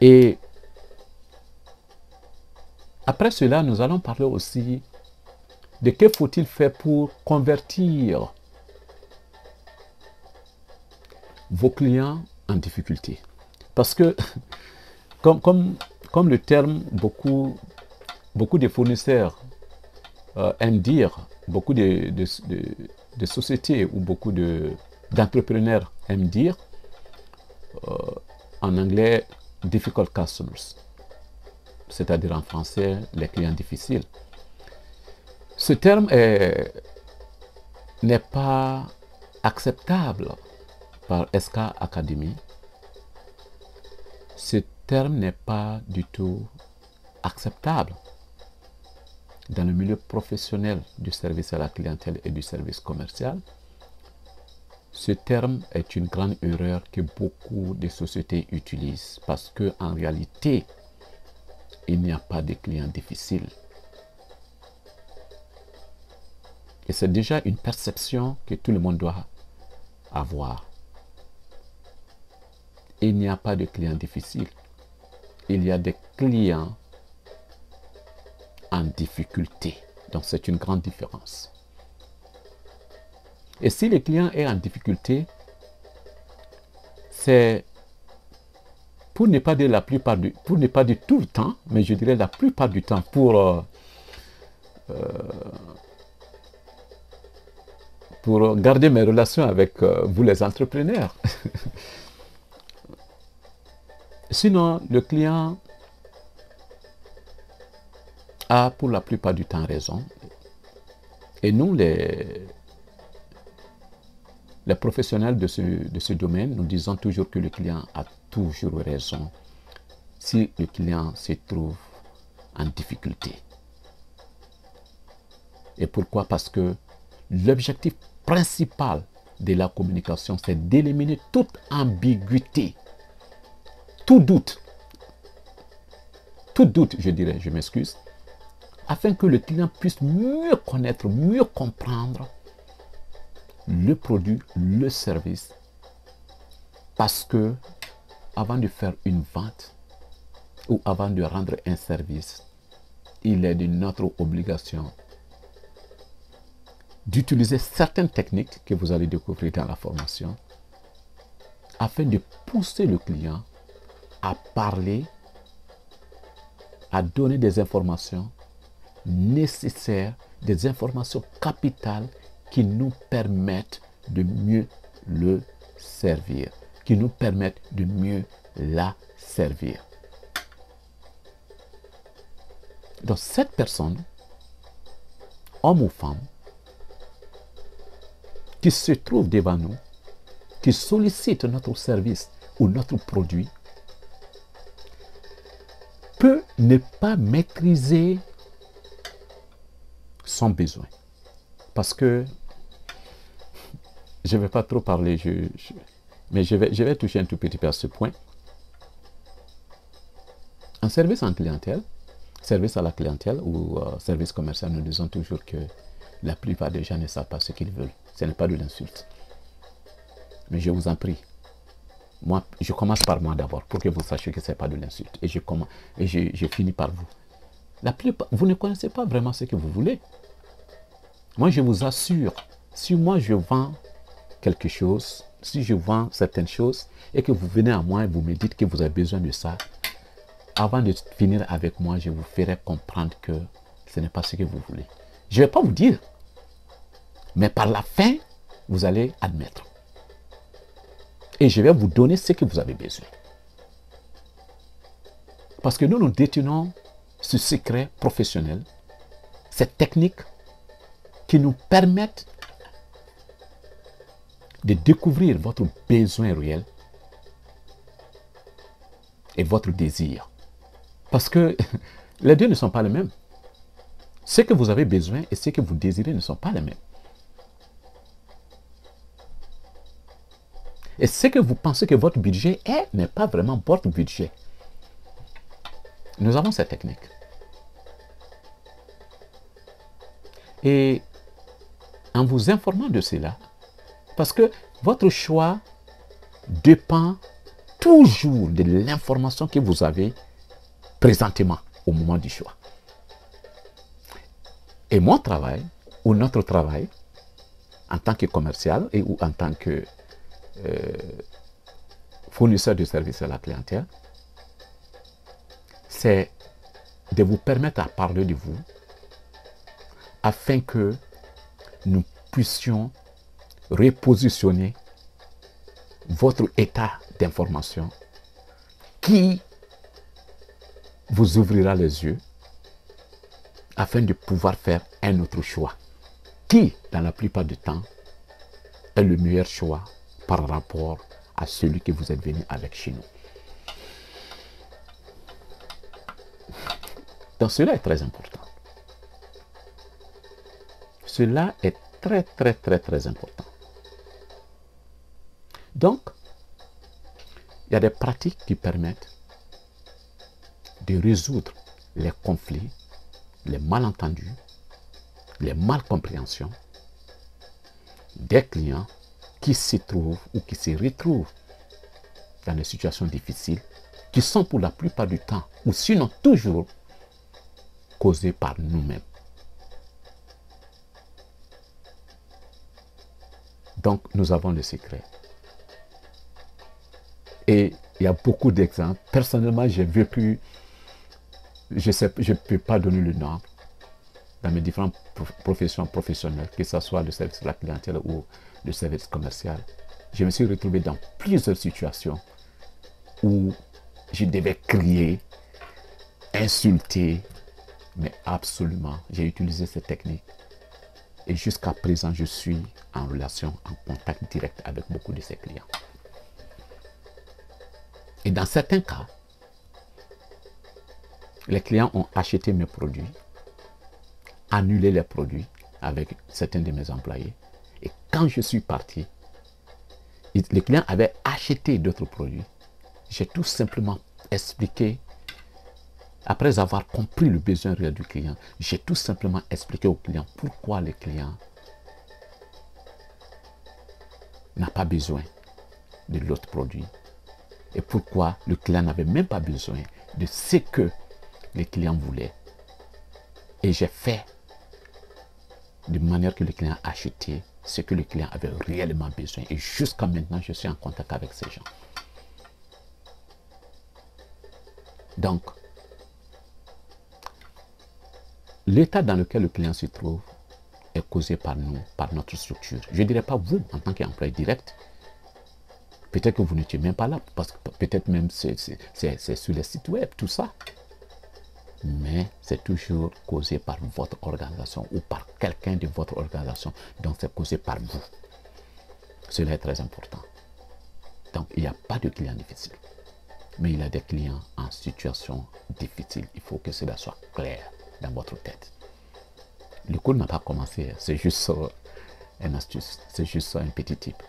Et après cela, nous allons parler aussi de que faut-il faire pour convertir vos clients en difficulté. Parce que, comme le terme, beaucoup de fournisseurs aiment dire, beaucoup de sociétés ou beaucoup d'entrepreneurs aiment dire, en anglais, difficult customers, c'est-à-dire en français, les clients difficiles. Ce terme n'est pas acceptable par SK Academy. Ce terme n'est pas du tout acceptable dans le milieu professionnel du service à la clientèle et du service commercial. Ce terme est une grande erreur que beaucoup de sociétés utilisent parce qu'en réalité, il n'y a pas de clients difficiles. Et c'est déjà une perception que tout le monde doit avoir. Il n'y a pas de clients difficiles. Il y a des clients en difficulté. Donc c'est une grande différence. Et si le client est en difficulté, c'est, pour ne pas dire pour ne pas dire tout le temps, mais je dirais la plupart du temps, pour garder mes relations avec vous les entrepreneurs. Sinon, le client a pour la plupart du temps raison. Et nous, les professionnels de ce domaine, nous disons toujours que le client a toujours raison si le client se trouve en difficulté. Et pourquoi? Parce que l'objectif principal de la communication, c'est d'éliminer toute ambiguïté, tout doute, je dirais, je m'excuse, afin que le client puisse mieux connaître, mieux comprendre le produit, le service, parce que avant de faire une vente ou avant de rendre un service, il est de notre obligation d'utiliser certaines techniques que vous allez découvrir dans la formation afin de pousser le client à parler, à donner des informations nécessaires, des informations capitales qui nous permettent de mieux le servir, qui nous permettent de mieux la servir. Donc cette personne, homme ou femme, qui se trouve devant nous, qui sollicite notre service ou notre produit, peut ne pas maîtriser son besoin. Parce que, je ne vais pas trop parler, mais je vais toucher un tout petit peu à ce point. En service en clientèle, service à la clientèle ou service commercial, nous disons toujours que la plupart des gens ne savent pas ce qu'ils veulent. Ce n'est pas de l'insulte. Mais je vous en prie, moi, je commence par moi d'abord pour que vous sachiez que ce n'est pas de l'insulte. Et je finis par vous. La plupart, vous ne connaissez pas vraiment ce que vous voulez. Moi, je vous assure, si moi je vends quelque chose, si je vends certaines choses et que vous venez à moi et vous me dites que vous avez besoin de ça, avant de finir avec moi, je vous ferai comprendre que ce n'est pas ce que vous voulez. Je ne vais pas vous dire, mais par la fin, vous allez admettre. Et je vais vous donner ce que vous avez besoin. Parce que nous détenons ce secret professionnel, cette technique qui nous permettent de découvrir votre besoin réel et votre désir. Parce que les deux ne sont pas les mêmes. Ce que vous avez besoin et ce que vous désirez ne sont pas les mêmes. Et ce que vous pensez que votre budget est, n'est pas vraiment votre budget. Nous avons cette technique. Et en vous informant de cela, parce que votre choix dépend toujours de l'information que vous avez présentement au moment du choix. Et mon travail, ou notre travail, en tant que commercial et ou en tant que fournisseur de services à la clientèle, c'est de vous permettre à parler de vous afin que nous puissions repositionner votre état d'information qui vous ouvrira les yeux afin de pouvoir faire un autre choix qui, dans la plupart du temps, est le meilleur choix par rapport à celui que vous êtes venu avec chez nous. Donc cela est très important. Cela est très important. Donc, il y a des pratiques qui permettent de résoudre les conflits, les malentendus, les malcompréhensions des clients qui se trouvent ou qui se retrouvent dans des situations difficiles qui sont pour la plupart du temps ou sinon toujours causées par nous-mêmes. Donc, nous avons le secret. Et il y a beaucoup d'exemples. Personnellement, j'ai vécu, je ne peux pas donner le nom, dans mes différentes professions professionnelles, que ce soit le service de la clientèle ou le service commercial. Je me suis retrouvé dans plusieurs situations où je devais crier, insulter, mais absolument, j'ai utilisé cette technique. Et jusqu'à présent, je suis en relation, en contact direct avec beaucoup de ces clients. Et dans certains cas, les clients ont acheté mes produits, annulé les produits avec certains de mes employés. Et quand je suis parti, les clients avaient acheté d'autres produits. J'ai tout simplement expliqué, après avoir compris le besoin réel du client, j'ai tout simplement expliqué au client pourquoi le client n'a pas besoin de l'autre produit et pourquoi le client n'avait même pas besoin de ce que le client voulait. Et j'ai fait de manière que le client a acheté ce que le client avait réellement besoin. Et jusqu'à maintenant, je suis en contact avec ces gens. Donc, l'état dans lequel le client se trouve est causé par nous, par notre structure. Je ne dirais pas vous, en tant qu'employé direct. Peut-être que vous n'étiez même pas là, parce que peut-être même c'est sur les sites web, tout ça. Mais c'est toujours causé par votre organisation ou par quelqu'un de votre organisation. Donc c'est causé par vous. Cela est très important. Donc il n'y a pas de clients difficiles. Mais il y a des clients en situation difficile. Il faut que cela soit clair dans votre tête. Le cours n'a pas commencé. C'est juste une astuce. C'est juste un petit type.